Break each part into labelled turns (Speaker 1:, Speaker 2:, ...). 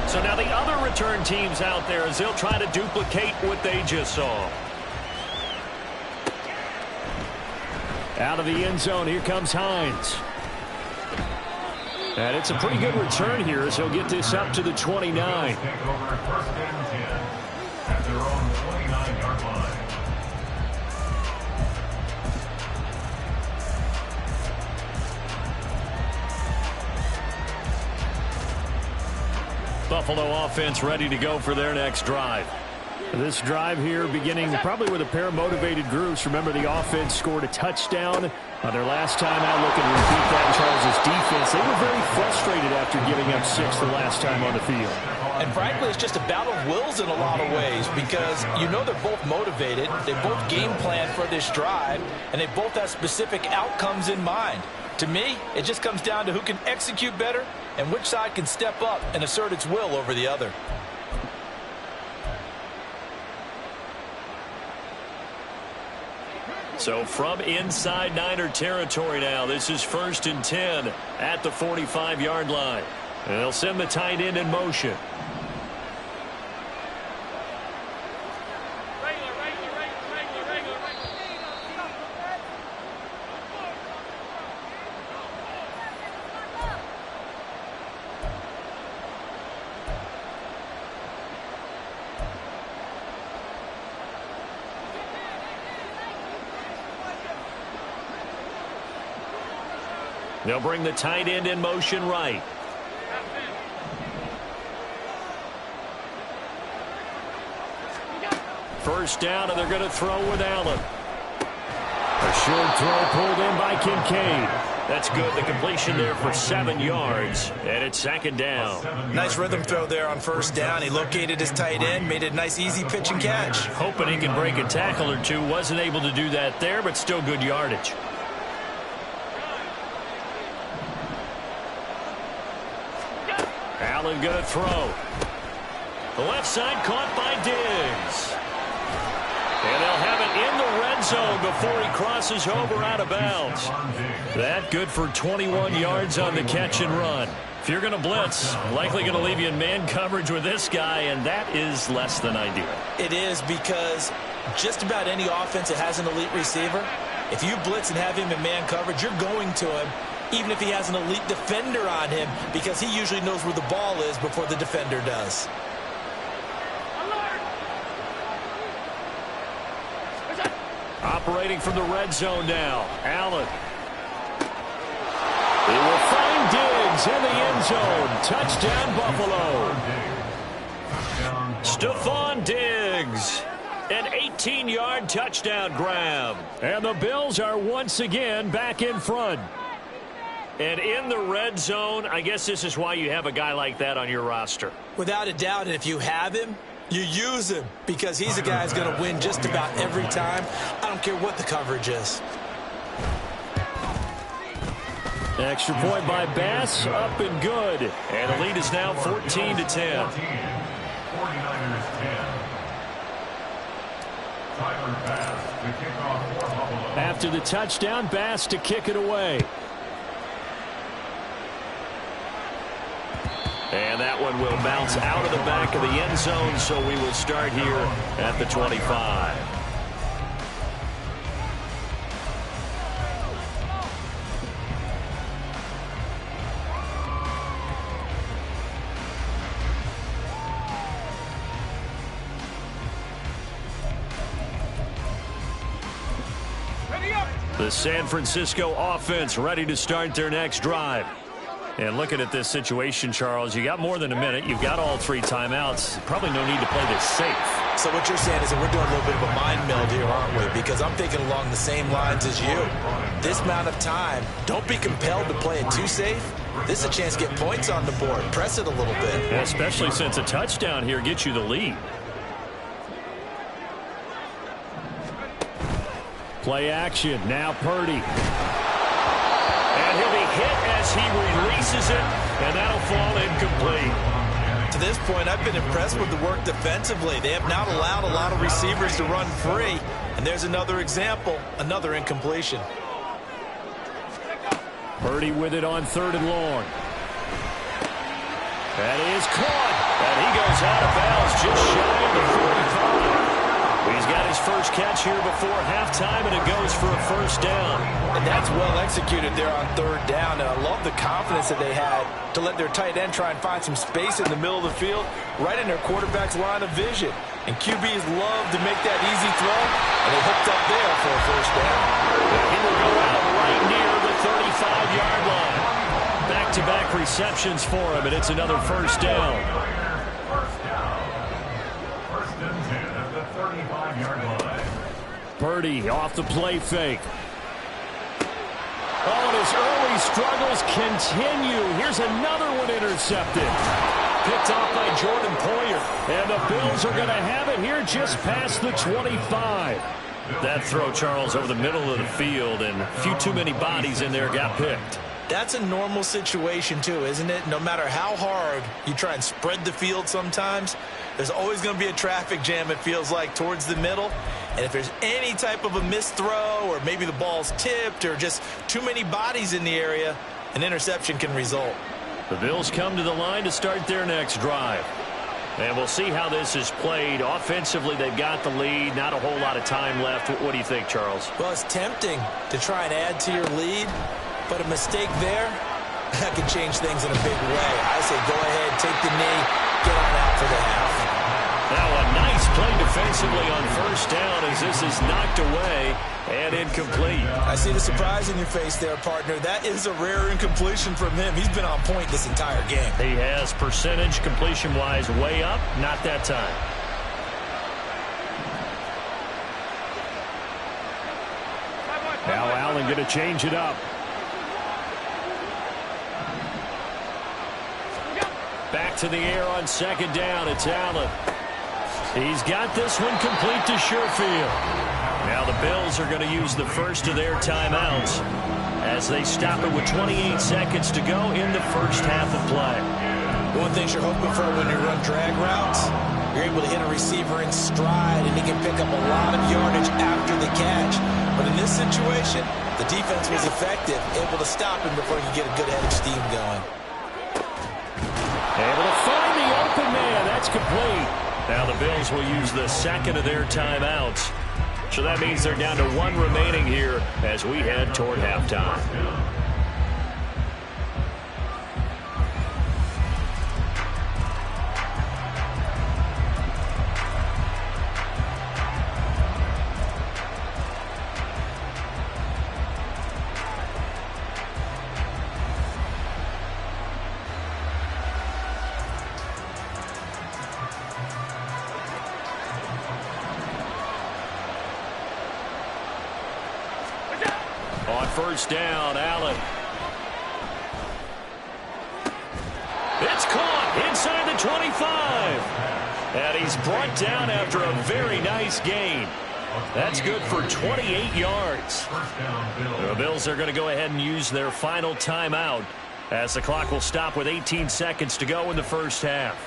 Speaker 1: So now the other return teams out there as they'll try to duplicate what they just saw. Out of the end zone, here comes Hines. And it's a pretty good return here as he'll get this up to the 29.
Speaker 2: At their own 29-yard line.
Speaker 1: Buffalo offense ready to go for their next drive. This drive here beginning probably with a pair of motivated groups. Remember, the offense scored a touchdown on their last time out. Looking to repeat that in Charles' defense. They were very frustrated after giving up 6 the last time on the field.
Speaker 3: And frankly, it's just a battle of wills in a lot of ways because you know they're both motivated. They both game plan for this drive, and they both have specific outcomes in mind. To me, it just comes down to who can execute better and which side can step up and assert its will over the other.
Speaker 1: So from inside Niner territory now, this is 1st and 10 at the 45-yard line. And they'll send the tight end in motion. They'll bring the tight end in motion right. First down, and they're going to throw with Allen. A short throw pulled in by Kincaid. That's good. The completion there for 7 yards, and it's 2nd down.
Speaker 3: Nice rhythm throw there on 1st down. He located his tight end, made it a nice, easy pitch and catch.
Speaker 1: Hoping he can break a tackle or two. Wasn't able to do that there, but still good yardage. Allen going to throw. The left side caught by Diggs. And they'll have it in the red zone before he crosses over out of bounds. That good for 21 yards on the catch and run. If you're going to blitz, likely going to leave you in man coverage with this guy, and that is less than ideal.
Speaker 3: It is because just about any offense that has an elite receiver, if you blitz and have him in man coverage, you're going to him, even if he has an elite defender on him, because he usually knows where the ball is before the defender does.
Speaker 1: Operating from the red zone now, Allen. He will find Diggs in the end zone. Touchdown, Buffalo. Stephon Diggs. An 18-yard touchdown grab. And the Bills are once again back in front. And in the red zone, I guess this is why you have a guy like that on your roster.
Speaker 3: Without a doubt, and if you have him, you use him because he's a guy who's going to win just about every time. I don't care what the coverage is.
Speaker 1: Extra point by Bass, up and good. And the lead is now 14-10.
Speaker 2: 49ers 10.
Speaker 1: After the touchdown, Bass to kick it away. And that one will bounce out of the back of the end zone, so we will start here at the 25. The San Francisco offense ready to start their next drive. And looking at this situation, Charles, you got more than a minute. You've got all 3 timeouts. Probably no need to play this safe.
Speaker 3: So what you're saying is that we're doing a little bit of a mind meld here, aren't we? Because I'm thinking along the same lines as you. This amount of time, don't be compelled to play it too safe. This is a chance to get points on the board. Press it a little bit.
Speaker 1: Yeah, especially since a touchdown here gets you the lead. Play action. Now Purdy. And he'll be hit as he releases it, and that'll fall incomplete.
Speaker 3: To this point, I've been impressed with the work defensively. They have not allowed a lot of receivers to run free. And there's another example, another incompletion.
Speaker 1: Purdy with it on 3rd and long. That is caught. And he goes out of bounds just shy of the 45. He's got his first catch here before halftime, and it goes for a first down.
Speaker 3: And that's well executed there on third down. And I love the confidence that they had to let their tight end try and find some space in the middle of the field, right in their quarterback's line of vision. And QBs love to make that easy throw, and they hooked up there for a first down.
Speaker 1: He will go out right near the 35-yard line. Back-to-back receptions for him, and it's another first down.
Speaker 2: First and 10 at the 35-yard line.
Speaker 1: Purdy off the play fake. Oh, and his early struggles continue. Here's another one intercepted. Picked off by Jordan Poyer. And the Bills are going to have it here just past the 25. That throw, Charles, over the middle of the field, and a few too many bodies in there got picked.
Speaker 3: That's a normal situation, too, isn't it? No matter how hard you try and spread the field sometimes, there's always going to be a traffic jam, it feels like, towards the middle. And if there's any type of a missed throw, or maybe the ball's tipped, or just too many bodies in the area, an interception can result.
Speaker 1: The Bills come to the line to start their next drive. And we'll see how this is played. Offensively, they've got the lead. Not a whole lot of time left. What do you think, Charles?
Speaker 3: Well, it's tempting to try and add to your lead, but a mistake there, that can change things in a big way. I say go ahead, take the knee, get on out for the half.
Speaker 1: Now a nice play defensively on first down as this is knocked away and incomplete.
Speaker 3: I see the surprise in your face there, partner. That is a rare incompletion from him. He's been on point this entire game.
Speaker 1: He has percentage completion-wise way up, not that time. Now Allen going to change it up. Back to the air on second down. It's Allen. He's got this one complete to Sherfield. Now the Bills are going to use the first of their timeouts as they stop it with 28 seconds to go in the first half of play.
Speaker 3: One thing you're hoping for when you run drag routes, you're able to hit a receiver in stride, and he can pick up a lot of yardage after the catch. But in this situation, the defense was effective, able to stop him before he could get a good head of steam going.
Speaker 1: Able to find the open man. That's complete. Now the Bills will use the second of their timeouts. So that means they're down to one remaining here as we head toward halftime. On first down, Allen. It's caught inside the 25. And he's brought down after a very nice gain. That's good for 28 yards. The Bills are going to go ahead and use their final timeout as the clock will stop with 18 seconds to go in the first half.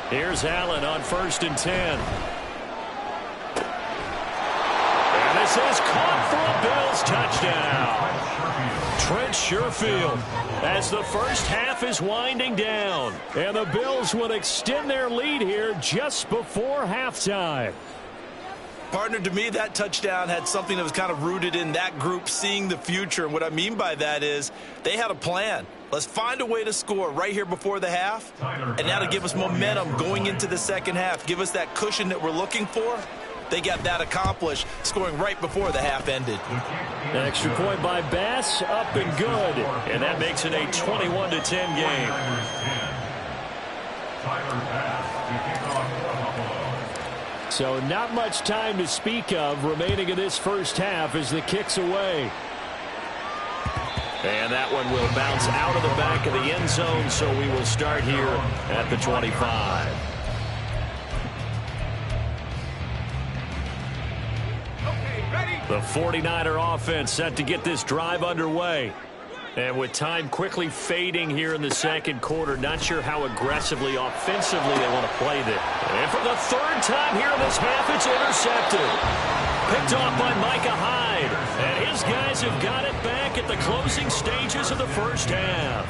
Speaker 1: Here's Allen on first and 10. And this is caught for a Bills touchdown. Trent Sherfield as the first half is winding down. And the Bills will extend their lead here just before halftime.
Speaker 3: Partner, to me, that touchdown had something that was kind of rooted in that group seeing the future. And what I mean by that is they had a plan. Let's find a way to score right here before the half. And now to give us momentum going into the second half. Give us that cushion that we're looking for. They got that accomplished, scoring right before the half ended.
Speaker 1: An extra point by Bass, up and good. And that makes it a 21-10 game. So not much time to speak of remaining in this first half as the kick's away. And that one will bounce out of the back of the end zone, so we will start here at the 25. The 49er offense set to get this drive underway. And with time quickly fading here in the second quarter, not sure how aggressively, offensively they want to play this. And for the third time here in this half, it's intercepted. Picked off by Micah Hyde. And his guys have got it back at the closing stages of the first half.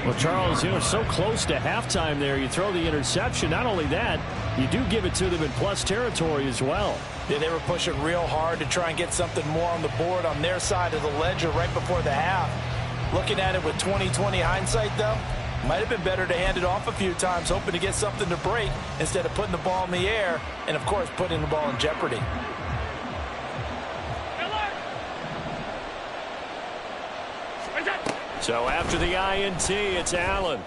Speaker 4: Well, Charles, so close to halftime there. You throw the interception. Not only that, you do give it to them in plus territory as well.
Speaker 3: Yeah, they were pushing real hard to try and get something more on the board on their side of the ledger right before the half. Looking at it with 20/20 hindsight, though, might have been better to hand it off a few times, hoping to get something to break instead of putting the ball in the air and, of course, putting the ball in jeopardy.
Speaker 1: So after the INT, it's Allen.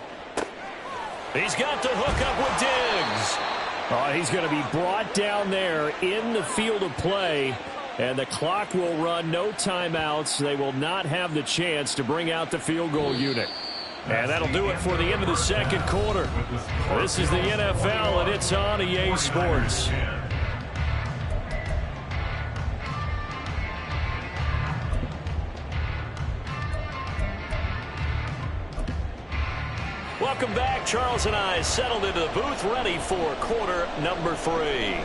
Speaker 1: He's got the hook up with Diggs.
Speaker 4: Oh, he's going to be brought down there in the field of play, and the clock will run, no timeouts. They will not have the chance to bring out the field goal unit.
Speaker 1: And that'll do it for the end of the second quarter. This is the NFL, and it's on EA Sports. Welcome back. Charles and I settled into the booth, ready for quarter number 3.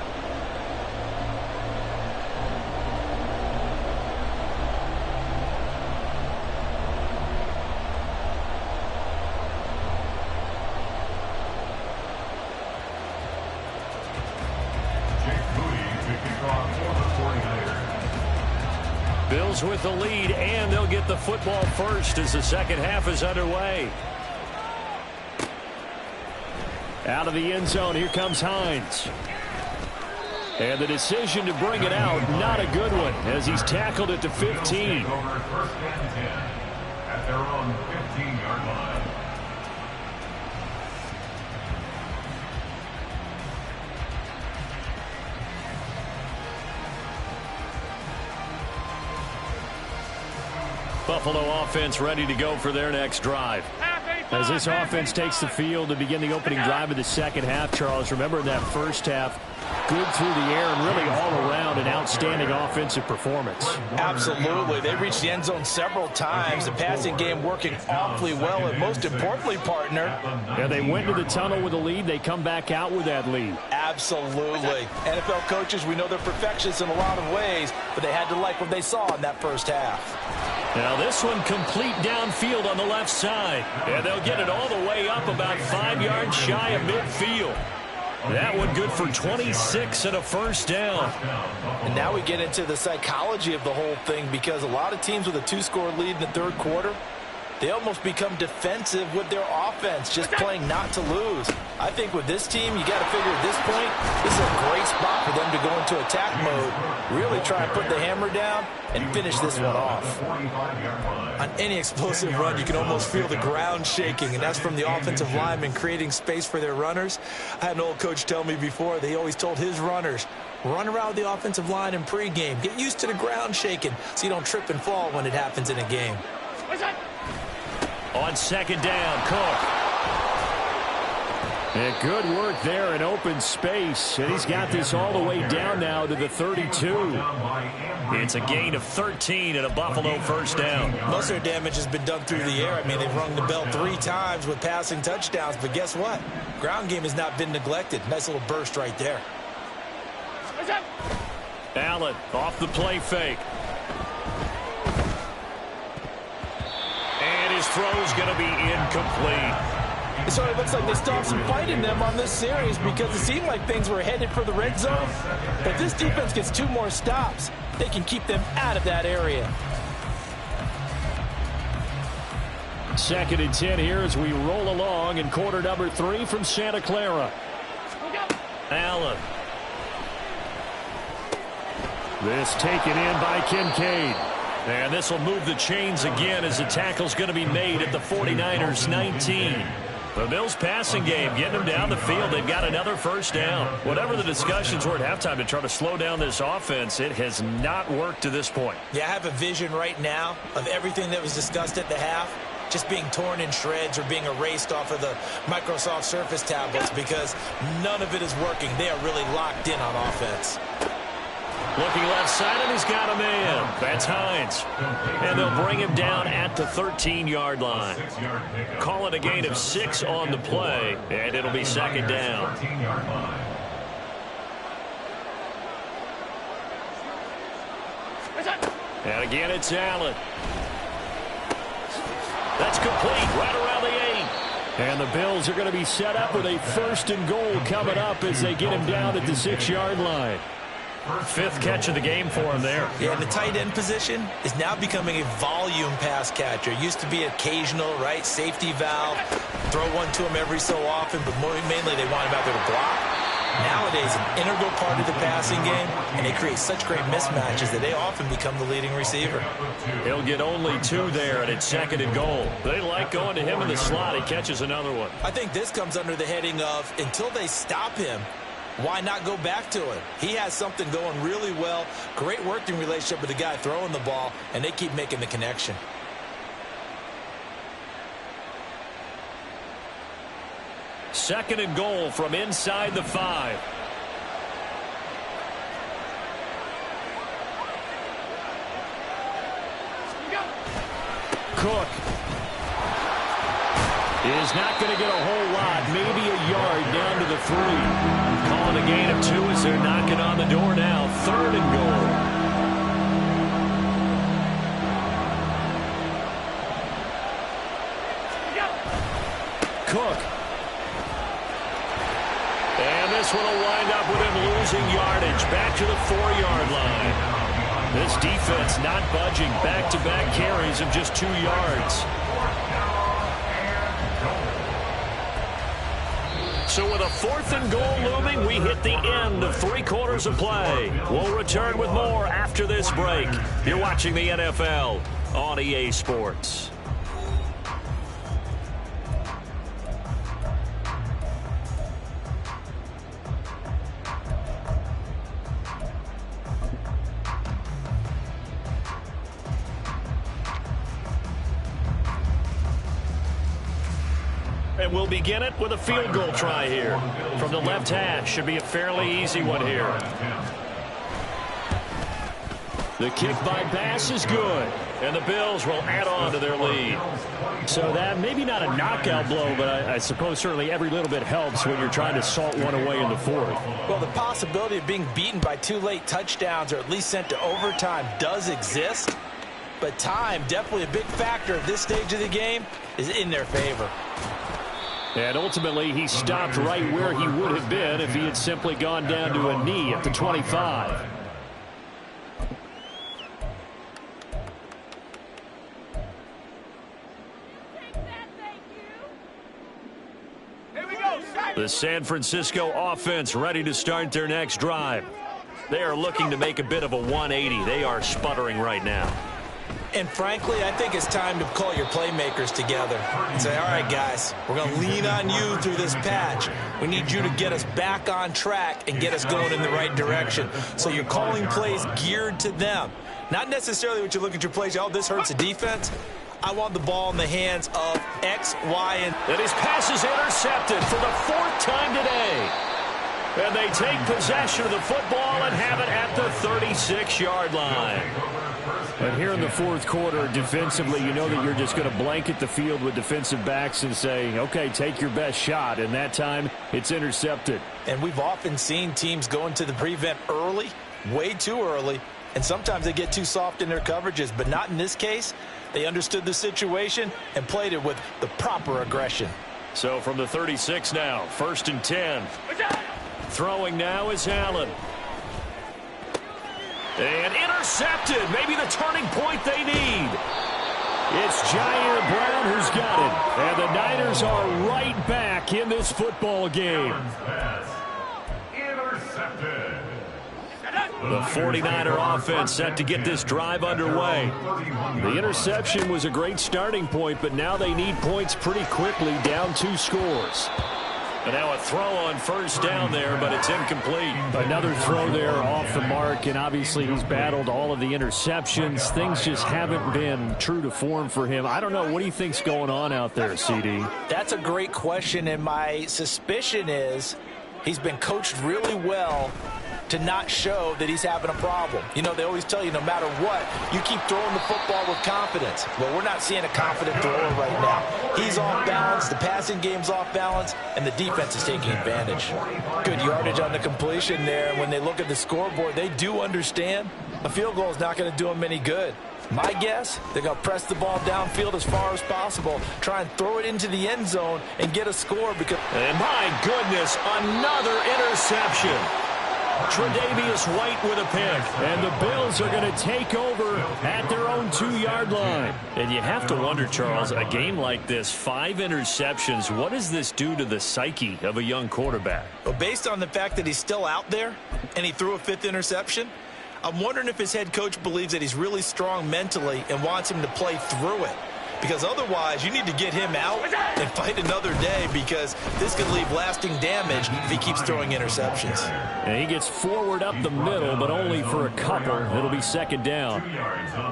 Speaker 1: Bills with the lead, and they'll get the football first as the second half is underway.
Speaker 4: Out of the end zone, here comes Hines. And the decision to bring it out, not a good one, as he's tackled at the 15.
Speaker 2: First and 10 at their own 15-yard line.
Speaker 1: Buffalo offense ready to go for their next drive.
Speaker 4: As this offense takes the field to begin the opening drive of the second half, Charles, remember in that first half, good through the air and really all around an outstanding offensive performance.
Speaker 3: Absolutely. They reached the end zone several times. The passing game working awfully well, and most importantly, partner.
Speaker 4: Yeah, they went into the tunnel with a lead. They come back out with that lead.
Speaker 3: Absolutely. NFL coaches, we know they're perfectionists in a lot of ways, but they had to like what they saw in that first half.
Speaker 1: Now this one complete downfield on the left side. And they'll get it all the way up about 5 yards shy of midfield. That one good for 26 and a first down.
Speaker 3: And now we get into the psychology of the whole thing, because a lot of teams with a 2-score lead in the third quarter, they almost become defensive with their offense, just playing not to lose. I think with this team, you got to figure at this point, this is a great spot for them to go into attack mode, really try and put the hammer down and finish this one off. On any explosive run, you can almost feel the ground shaking, and that's from the offensive linemen creating space for their runners. I had an old coach tell me before, they always told his runners, run around the offensive line in pregame. Get used to the ground shaking so you don't trip and fall when it happens in a game.
Speaker 1: On second down, Cook.
Speaker 4: And good work there in open space. And he's got this all the way down now to the 32.
Speaker 1: It's a gain of 13 and a Buffalo first down.
Speaker 3: Most of their damage has been done through the air. I mean, they've rung the bell 3 times with passing touchdowns. But guess what? Ground game has not been neglected. Nice little burst right there.
Speaker 1: Allen off the play fake. And his throw's going to be incomplete.
Speaker 3: So it looks like they still have some fight in them on this series, because it seemed like things were headed for the red zone. But this defense gets 2 more stops. They can keep them out of that area.
Speaker 4: Second and 10 here as we roll along in quarter number 3 from Santa Clara.
Speaker 1: Allen.
Speaker 4: This taken in by Kincaid.
Speaker 1: And this will move the chains again as the tackle's going to be made at the 49ers 19. The Bills passing game, getting them down the field. They've got another first down. Whatever the discussions were at halftime to try to slow down this offense, it has not worked to this point.
Speaker 3: Yeah, I have a vision right now of everything that was discussed at the half just being torn in shreds or being erased off of the Microsoft Surface tablets, because none of it is working. They are really locked in on offense.
Speaker 1: Looking left side, and he's got a man. That's Hines. And they'll bring him down at the 13-yard line. Call it a gain of 6 on the play, and it'll be second down. And again, it's Allen. That's complete right around the 8.
Speaker 4: And the Bills are going to be set up with a 1st and goal coming up as they get him down at the 6-yard line.
Speaker 1: 5th catch of the game for him there.
Speaker 3: Yeah, and the tight end position is now becoming a volume pass catcher. Used to be occasional, right? Safety valve. Throw one to him every so often, but mainly they want him out there to block. Nowadays, an integral part of the passing game, and they create such great mismatches that they often become the leading receiver.
Speaker 1: He'll get only 2 there, and it's 2nd and goal. They like going to him in the slot. He catches another one.
Speaker 3: I think this comes under the heading of, until they stop him, why not go back to him? He has something going really well. Great working relationship with the guy throwing the ball, and they keep making the connection.
Speaker 1: Second and goal from inside the 5.
Speaker 4: Cook is not going to get a whole lot, maybe a yard down to the 3.
Speaker 1: Calling a gain of 2 as they're knocking on the door now. 3rd and goal.
Speaker 4: Cook.
Speaker 1: And this one will wind up with him losing yardage back to the 4-yard line. This defense not budging. Back-to-back carries of just 2 yards. So with a 4th and goal looming, we hit the end of 3 quarters of play. We'll return with more after this break. You're watching the NFL on EA Sports. And we'll begin it with a field goal try here. From the left hash, should be a fairly easy one here.
Speaker 4: The kick by Bass is good.
Speaker 1: And the Bills will add on to their lead.
Speaker 4: So that maybe not a knockout blow, but I suppose certainly every little bit helps when you're trying to salt one away in the 4th.
Speaker 3: Well, the possibility of being beaten by 2 late touchdowns or at least sent to overtime does exist. But time, definitely a big factor at this stage of the game, is in their favor.
Speaker 4: And ultimately, he stopped right where he would have been if he had simply gone down to a knee at the 25.
Speaker 1: The San Francisco offense ready to start their next drive. They are looking to make a bit of a 180. They are sputtering right now.
Speaker 3: And frankly, I think it's time to call your playmakers together and say, all right, guys, we're going to lean on you through this patch. We need you to get us back on track and get us going in the right direction. So you're calling plays geared to them. Not necessarily what you look at your plays, oh, this hurts the defense. I want the ball in the hands of X, Y, and
Speaker 1: his pass is intercepted for the 4th time today. And they take possession of the football and have it at the 36-yard line.
Speaker 4: But here in the 4th quarter, defensively, you know that you're just going to blanket the field with defensive backs and say, okay, take your best shot. And that time, it's intercepted.
Speaker 3: And we've often seen teams go into the prevent early, way too early, and sometimes they get too soft in their coverages. But not in this case. They understood the situation and played it with the proper aggression.
Speaker 1: So from the 36 now, 1st and 10. Throwing now is Allen. And intercepted. Maybe the turning point they need.
Speaker 4: It's Jair Brown who's got it. And the Niners are right back in this football game.
Speaker 2: Intercepted.
Speaker 1: The 49er offense set to get this drive underway.
Speaker 4: The interception was a great starting point, but now they need points pretty quickly, down 2 scores.
Speaker 1: And now a throw on 1st down there, but it's incomplete.
Speaker 4: Another throw there off the mark, and obviously he's battled all of the interceptions. Things just haven't been true to form for him. I don't know. What do you think's going on out there, CD?
Speaker 3: That's a great question, and my suspicion is he's been coached really well to not show that he's having a problem. You know, they always tell you no matter what, you keep throwing the football with confidence. Well, we're not seeing a confident thrower right now. He's off balance, the passing game's off balance, and the defense is taking advantage. Good yardage on the completion there. When they look at the scoreboard, they do understand a field goal is not going to do them any good. My guess, they're going to press the ball downfield as far as possible, try and throw it into the end zone and get a score.
Speaker 1: And my goodness, another interception. Tre'Davious White with a pick.
Speaker 4: And the Bills are going to take over at their own 2-yard line. And you have to wonder, Charles, a game like this, 5 interceptions, what does this do to the psyche of a young quarterback?
Speaker 3: Well, based on the fact that he's still out there and he threw a 5th interception, I'm wondering if his head coach believes that he's really strong mentally and wants him to play through it. Because otherwise, you need to get him out and fight another day, because this could leave lasting damage if he keeps throwing interceptions.
Speaker 4: And he gets forward up the middle, but only for a couple. It'll be 2nd down.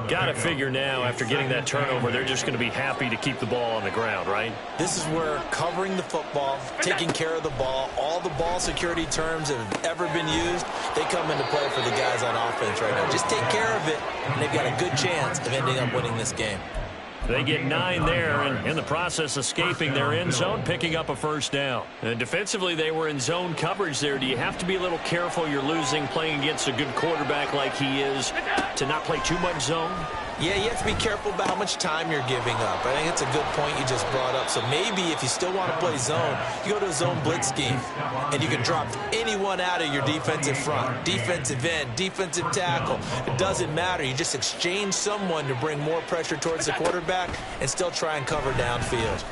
Speaker 1: Got to figure now, after getting that turnover, they're just going to be happy to keep the ball on the ground, right?
Speaker 3: This is where covering the football, taking care of the ball, all the ball security terms that have ever been used, they come into play for the guys on offense right now. Just take care of it, and they've got a good chance of ending up winning this game.
Speaker 1: They get 9 there, and in the process escaping their end zone, picking up a 1st down. And defensively, they were in zone coverage there. Do you have to be a little careful you're losing playing against a good quarterback like he is to not play too much zone?
Speaker 3: Yeah, you have to be careful about how much time you're giving up. I think it's a good point you just brought up. So maybe if you still want to play zone, you go to a zone blitz scheme, and you can drop anyone out of your defensive front, defensive end, defensive tackle. It doesn't matter. You just exchange someone to bring more pressure towards the quarterback and still try and cover downfield.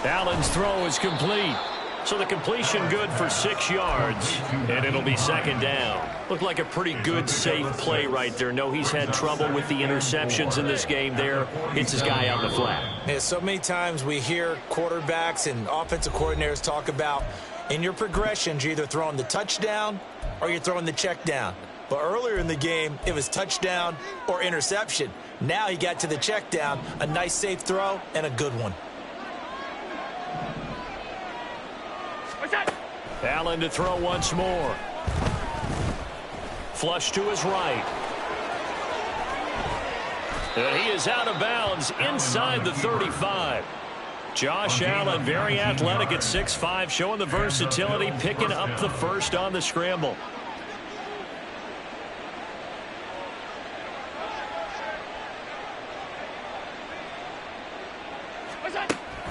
Speaker 1: Allen's throw is complete. So the completion good for 6 yards, and it'll be 2nd down. Looked like a pretty good, safe play right there. No, he's had trouble with the interceptions in this game there. It's his guy out in the flat.
Speaker 3: Yeah, so many times we hear quarterbacks and offensive coordinators talk about in your progressions, you're either throwing the touchdown or you're throwing the check down. But earlier in the game, it was touchdown or interception. Now he got to the check down, a nice safe throw, and a good one.
Speaker 1: Allen to throw once more. Flush to his right. And he is out of bounds inside the 35. Josh Allen, very athletic at 6'5", showing the versatility, picking up the 1st on the scramble.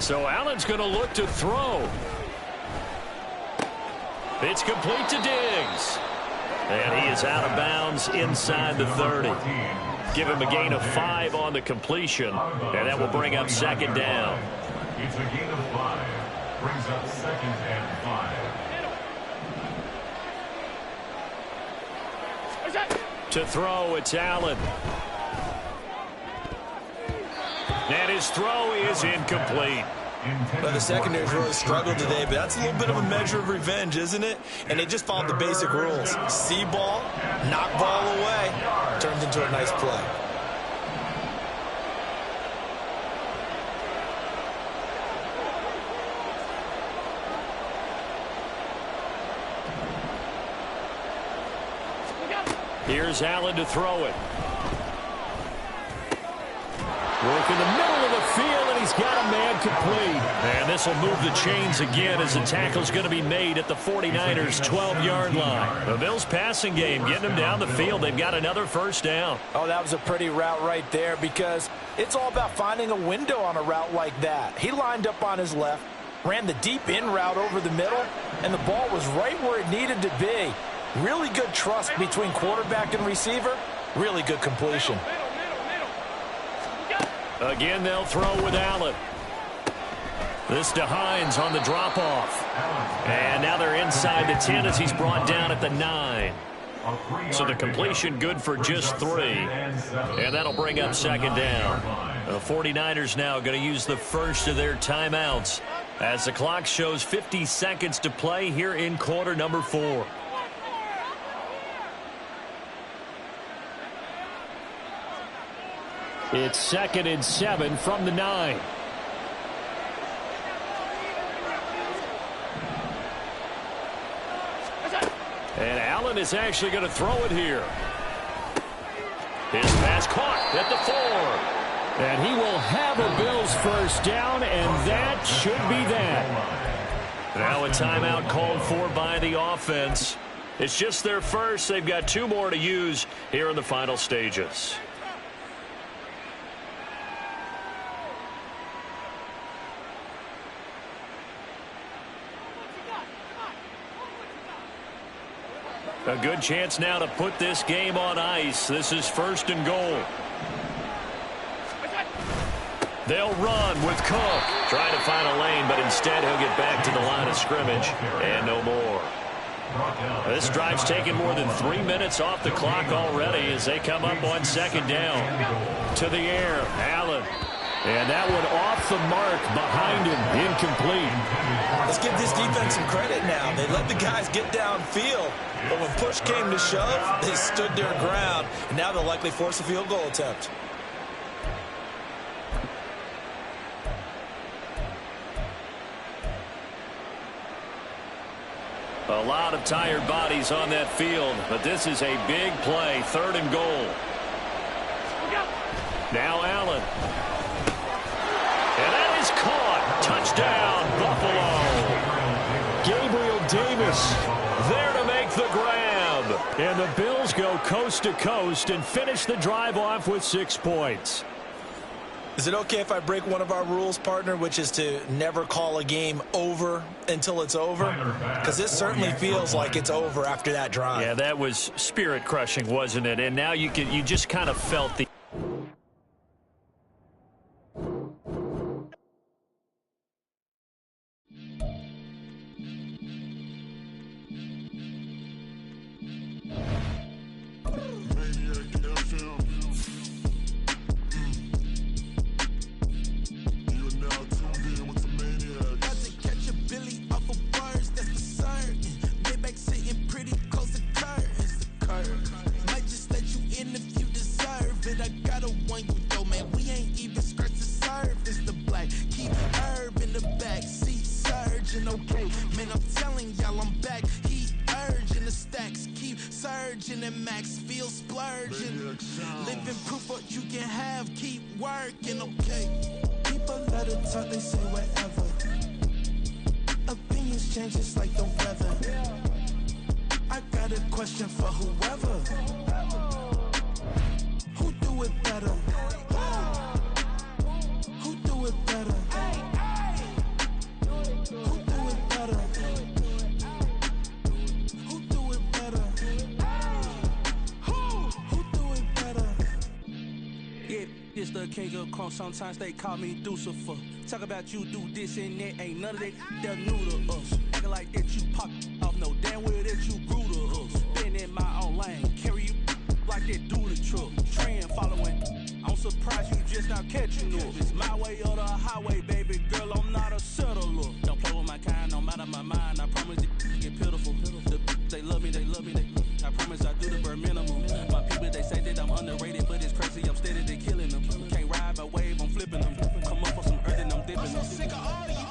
Speaker 1: So Allen's going to look to throw. It's complete to Diggs. And he is out of bounds inside the 30. Give him a gain of 5 on the completion, and that will bring up 2nd down.
Speaker 2: It's a gain of 5. Brings up 2nd and 5.
Speaker 1: To throw, it's Allen. And his throw is incomplete.
Speaker 3: Well, the secondary's really struggled today, but that's a little bit of a measure of revenge, isn't it? And they just followed the basic rules. See ball, knock ball away, turns into a nice play.
Speaker 1: Here's Allen to throw it. Work in the middle of the field, and he's got a man complete. And this will move the chains again as the tackle's going to be made at the 49ers' 12-yard line. The Bills' passing game, getting them down the field. They've got another 1st down.
Speaker 3: Oh, that was a pretty route right there, because it's all about finding a window on a route like that. He lined up on his left, ran the deep in route over the middle, and the ball was right where it needed to be. Really good trust between quarterback and receiver. Really good completion.
Speaker 1: Again, they'll throw with Allen. This to Hines on the drop-off. And now they're inside the 10 as he's brought down at the 9. So the completion good for just 3. And that'll bring up 2nd down. The 49ers now going to use the 1st of their timeouts as the clock shows 50 seconds to play here in quarter number 4.
Speaker 4: It's 2nd and 7 from the 9. And Allen is actually going to throw it here. His pass caught at the 4. And he will have a Bills first down, and that should be that. Now a timeout called for by the offense. It's just their first. They've got 2 more to use here in the final stages. A good chance now to put this game on ice. This is 1st and goal. They'll run with Cook. Trying to find a lane, but instead he'll get back to the line of scrimmage. And no more. This drive's taken more than 3 minutes off the clock already as they come up on 2nd down. To the air, Allen. And that one off the mark behind him, incomplete.
Speaker 3: Let's give this defense some credit now. They let the guys get downfield, but when push came to shove, they stood their ground. And now they'll likely force a field goal attempt.
Speaker 4: A lot of tired bodies on that field, but this is a big play, 3rd and goal. Now Allen. And that is caught. Touchdown, Buffalo. Gabriel Davis there to make the grab. And the Bills go coast to coast and finish the drive off with 6 points.
Speaker 3: Is it okay if I break one of our rules, partner, which is to never call a game over until it's over? Because this certainly feels like it's over after that drive.
Speaker 4: Yeah, that was spirit-crushing, wasn't it? And now you just kind of felt the...
Speaker 5: Sometimes they call me Lucifer. Talk about you do this and that. Ain't none of that. They're new to us. Acting like that you pop off. No damn well that you grew to us. Been in my own lane. Carry you like that do the truck. Trend following. I'm surprised you just not catching up. It's my way or the highway, baby girl. I'm not a settler. Don't play with my kind. I'm out of my mind. I promise it get pitiful. They love me. They love me. I promise I do the bare minimum. My people, they say that I'm underrated, but it's crazy. I'm steady. They killing them. Can't ride my wave. I'm flipping them. Come up for some earth and I'm dipping them. I'm so sick of all you.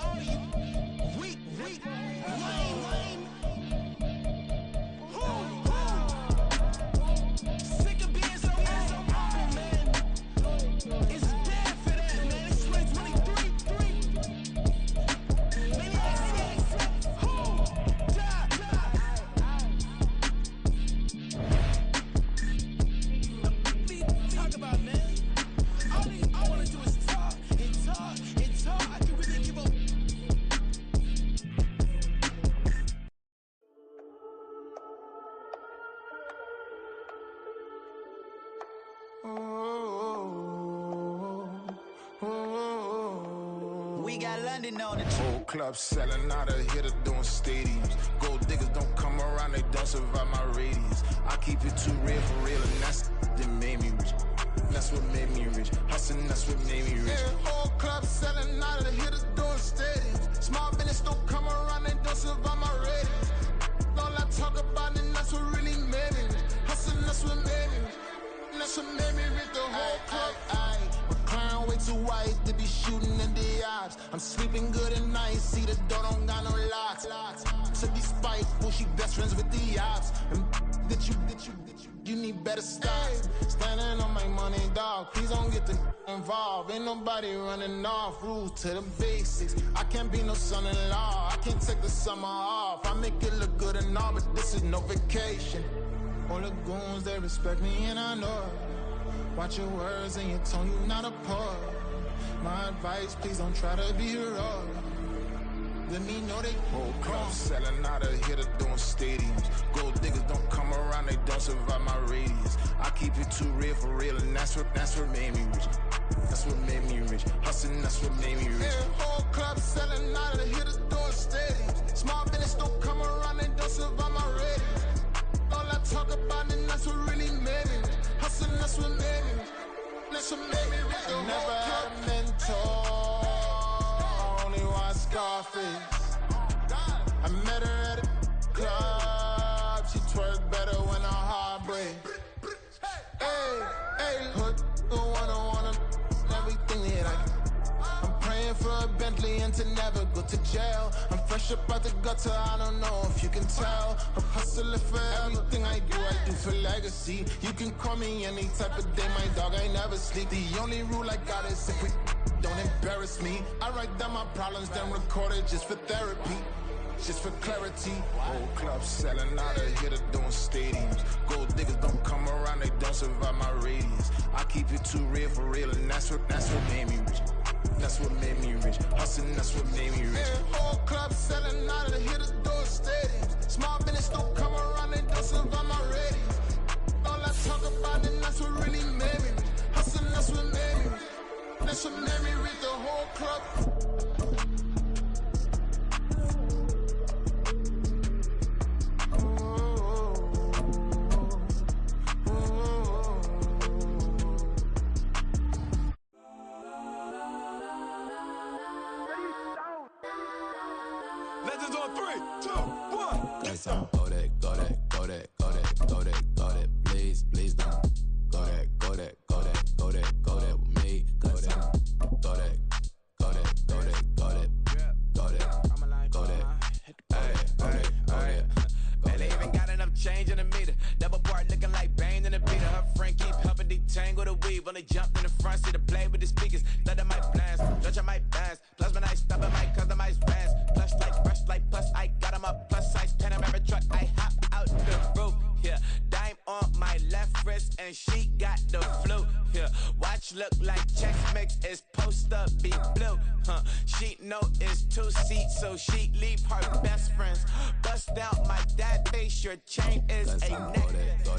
Speaker 5: Weak, lame. Sick of being so awful, man. It's dead for that, man. It's 2023. Talk about, man. All I want to do is talk and talk and talk. I can really give up.
Speaker 6: We got London on the
Speaker 7: Whole club selling out of hitter doing stadiums. Gold diggers don't come around, they don't survive my radius. I keep it too real for real, and that's that made me rich. That's what made me rich. Hustling, that's what made me rich. Yeah, whole club selling out of hitters doing stadiums. Small business don't come around, they don't survive my radius. All I talk about, and that's what really made me rich. Hustling, that's what made me rich. That's what made me rich. The whole club. McLaren way too wide to be shooting in the eyes. I'm sleeping good at night. See the door don't got no locks. to be spiteful. She best friends with the ops. And you need better stop. Standing on my money, dog. Please don't get the involved. Ain't nobody running off. Rules to the basics. I can't be no son-in-law. I can't take the summer off. I make it look good and all, but this is no vacation. All the goons, they respect me and I know it. Watch your words and your tone, you not a part. My advice, please don't try to be heroic. Let me know they whole club selling out of here to doing stadiums. Gold diggers don't come around, they don't survive my radius. I keep it too real for real, and that's what made me rich. That's what made me rich. Hustling, that's what made me rich. Yeah, whole club selling out of here to doing stadiums. Small business don't come around, they don't survive my radius. All I talk about, and that's what really made me rich. Hustling, that's what made me rich. That's what made me rich. I never had a mentor. Scarface. I met her at a club. She twerk better when her heart breaks. Hey, hood, the wanna everything that I'm praying for a Bentley and to never go to jail. I'm fresh up out the gutter, I don't know if you can tell. I'm hustling for everything I do for legacy. You can call me any type of day, my dog, I never sleep. The only rule I got is if we don't embarrass me. I write down my problems, then record it just for therapy, just for clarity. Whole club selling out of here to doing stadiums. Gold diggers don't come around, they don't survive my radius. I keep it too real for real, and that's what made me rich. That's what made me rich. Hustling, that's what made me rich. Yeah, whole club selling out of here to doing stadiums. Small business don't come around, they don't survive my radius. All I talk about, and that's what really made me rich. Hustling, that's what made me rich. That's what made me read the whole club.
Speaker 5: Legends on 3, 2, 1.
Speaker 8: Let's go. Go that, please don't. Go that with me. Go that.
Speaker 9: Man, they even got enough change in the meter. Double part looking like Bane in the beater. Her friend keep helping detangle the weave. Only jumped in the front seat to play with the speakers. Let them might blast, judge I might dance. Plus when I stop it, might customize bands. Plus like brush like plus I got them up plus size Panamera truck. I hop out the roof. Yeah, dime on my left wrist and she got the flu. Yeah, watch look like Chex Mix is post up be blue. She know it's 2 seats, so she leave her best friends. Bust out my dad face, your chain is a neck.
Speaker 8: Go